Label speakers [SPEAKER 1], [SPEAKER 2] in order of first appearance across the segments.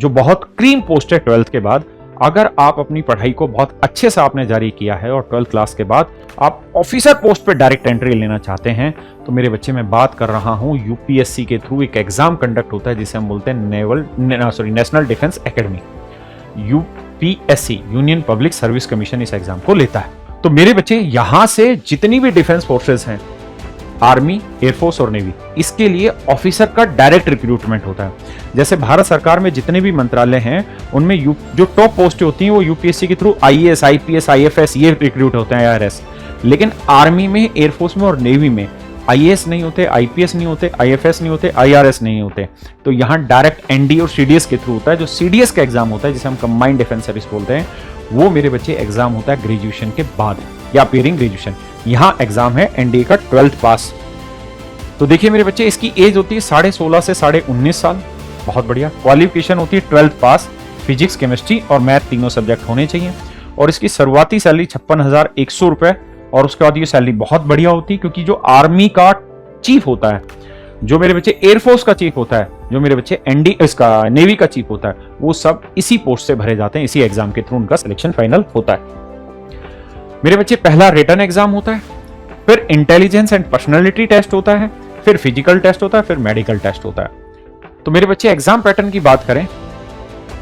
[SPEAKER 1] जो बहुत cream post है 12th के बाद। अगर आप अपनी पढ़ाई को बहुत अच्छे से आपने जारी किया है और 12th क्लास के बाद आप ऑफिसर पोस्ट पे डायरेक्ट एंट्री लेना चाहते हैं, तो मेरे बच्चे मैं बात कर रहा हूं यूपीएससी के थ्रू एक एग्जाम कंडक्ट होता है जिसे हम बोलते हैं national defence academy. UPSC, union public service commission, इस एग्जाम को लेता है। तो मेरे बच्चे यहां से जितनी भी डिफेंस फोर्सेस हैं, आर्मी, एयरफोर्स और नेवी, इसके लिए ऑफिसर का डायरेक्ट रिक्रूटमेंट होता है। जैसे भारत सरकार में जितने भी मंत्रालय हैं उनमें जो टॉप पोस्ट होती हैं वो यूपीएससी के थ्रू आईएएस, आईपीएस, आईएफएस ये रिक्रूट होते हैं, आईआरएस। लेकिन आर्मी में, एयरफोर्स में और नेवी में आईएएस नहीं होते, आईपीएस नहीं होते, आईएफएस नहीं होते, आईआरएस नहीं होते। तो यहाँ डायरेक्ट एनडी और सीडीएस के थ्रू होता है। जो सीडीएस का एग्जाम होता है जिसे हम कंबाइंड डिफेंस सर्विस बोलते हैं, वो मेरे बच्चे एग्जाम होता है ग्रेजुएशन के बाद या अपीयरिंग ग्रेजुएशन। यहाँ एग्जाम है एनडीए का 12th पास। तो देखिए मेरे बच्चे, इसकी एज होती है 16.5 से 19.5 साल। बहुत बढ़िया। क्वालिफिकेशन होती है 12th पास, फिजिक्स, केमिस्ट्री और मैथ तीनों सब्जेक्ट होने चाहिए। और इसकी शुरुआती सैलरी 56,100 रुपए। और उसके बाद ये सैलरी बहुत बढ़िया होती है क्योंकि जो आर्मी का चीफ होता है, जो मेरे बच्चे एयरफोर्स का चीफ होता है, जो मेरे बच्चे इसका नेवी का चीफ होता है, वो सब इसी पोस्ट से भरे जाते हैं। इसी एग्जाम के थ्रू उनका सिलेक्शन फाइनल होता है। मेरे बच्चे पहला रिटन एग्जाम होता है, फिर इंटेलिजेंस एंड पर्सनालिटी टेस्ट होता है, फिर फिजिकल टेस्ट होता है, फिर मेडिकल टेस्ट होता है। तो मेरे बच्चे एग्जाम पैटर्न की बात करें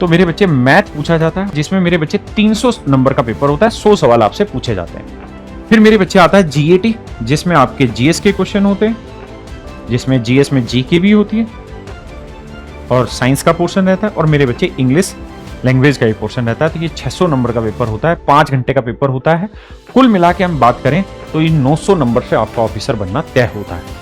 [SPEAKER 1] तो मेरे बच्चे मैथ पूछा जाता है जिसमें मेरे बच्चे 300 नंबर का पेपर होता है, 100 सवाल आपसे पूछे जाते हैं। फिर मेरे बच्चे आता है जीएटी, जिसमें आपके जीएस के क्वेश्चन होते हैं, जिसमें जीएस में जीके भी होती है और साइंस का पोर्शन रहता है। और मेरे बच्चे इंग्लिश लैंग्वेज का भी पोर्शन रहता है। तो ये 600 नंबर का पेपर होता है, 5 घंटे का पेपर होता है। कुल मिला के हम बात करें तो ये 900 नंबर से आपका ऑफिसर बनना तय होता है।